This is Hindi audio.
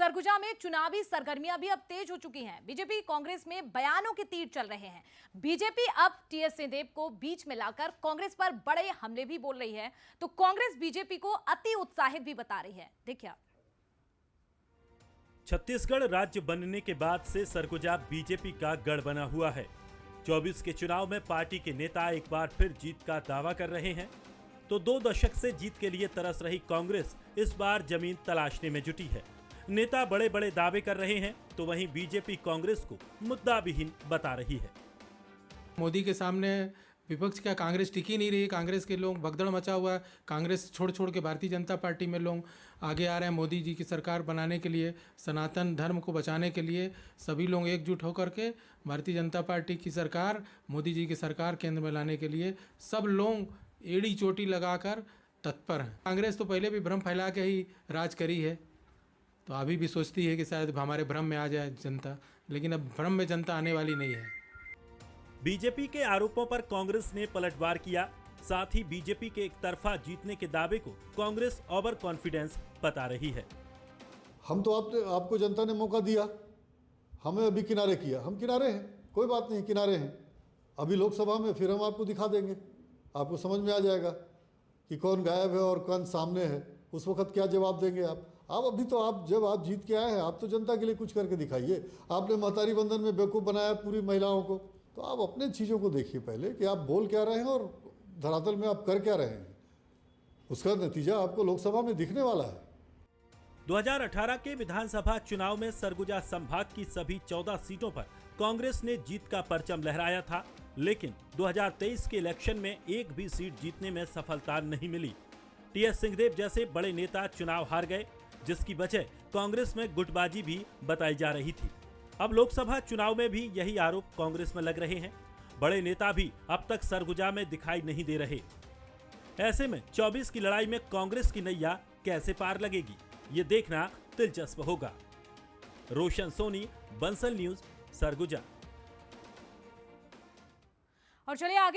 सरगुजा में चुनावी सरगर्मियां भी अब तेज हो चुकी हैं। बीजेपी कांग्रेस में बयानों के तीर चल रहे हैं। बीजेपी अब टीएस सिंहदेव को बीच में लाकर कांग्रेस पर बड़े हमले भी बोल रही है, तो कांग्रेस बीजेपी को अति उत्साहित भी बता रही है। देखिए, छत्तीसगढ़ राज्य बनने के बाद से सरगुजा बीजेपी का गढ़ बना हुआ है। 24 के चुनाव में पार्टी के नेता एक बार फिर जीत का दावा कर रहे हैं, तो 2 दशक से जीत के लिए तरस रही कांग्रेस इस बार जमीन तलाशने में जुटी है। नेता बड़े बड़े दावे कर रहे हैं, तो वहीं बीजेपी कांग्रेस को मुद्दा विहीन बता रही है। मोदी के सामने विपक्ष क्या, कांग्रेस टिकी नहीं रही। कांग्रेस के लोग भगदड़ मचा हुआ है। कांग्रेस छोड़ छोड़ के भारतीय जनता पार्टी में लोग आगे आ रहे हैं। मोदी जी की सरकार बनाने के लिए, सनातन धर्म को बचाने के लिए सभी लोग एकजुट होकर के भारतीय जनता पार्टी की सरकार, मोदी जी की सरकार केंद्र में लाने के लिए सब लोग एड़ी चोटी लगाकर तत्पर हैं। कांग्रेस तो पहले भी भ्रम फैला के ही राज करी है, तो अभी भी सोचती है कि शायद हमारे भ्रम में आ जाए जनता, लेकिन अब भ्रम में जनता आने वाली नहीं है। बीजेपी के आरोपों पर कांग्रेस ने पलटवार किया। साथ ही बीजेपी के एक तरफा जीतने के दावे को कांग्रेस ओवर कॉन्फिडेंस बता रही है। हम तो आपको जनता ने मौका दिया, हमें अभी किनारे किया, हम किनारे हैं, कोई बात नहीं, किनारे हैं। अभी लोकसभा में फिर हम आपको दिखा देंगे, आपको समझ में आ जाएगा कि कौन गायब है और कौन सामने है। उस वक्त क्या जवाब देंगे आप अभी तो जब आप जीत के आए हैं, आप तो जनता के लिए कुछ करके दिखाइए। आपने महतारी बंधन में बेवकूफ़ बनाया पूरी महिलाओं को, तो आप अपने चीज़ों को देखिए पहले कि आप बोल क्या रहे हैं और धरातल में आप कर क्या रहे हैं। उसका नतीजा आपको लोकसभा में दिखने वाला है। 2018 के विधानसभा चुनाव में सरगुजा संभाग की सभी 14 सीटों पर कांग्रेस ने जीत का परचम लहराया था, लेकिन 2023 के इलेक्शन में एक भी सीट जीतने में सफलता नहीं मिली। टीएस सिंहदेव जैसे बड़े नेता चुनाव हार गए, जिसकी वजह कांग्रेस में गुटबाजी भी बताई जा रही थी। अब लोकसभा चुनाव में भी यही आरोप कांग्रेस में लग रहे हैं। बड़े नेता भी अब तक सरगुजा में दिखाई नहीं दे रहे। ऐसे में 24 की लड़ाई में कांग्रेस की नैया कैसे पार लगेगी, ये देखना दिलचस्प होगा। रोशन सोनी, बंसल न्यूज, सरगुजा। और चलिए आगे।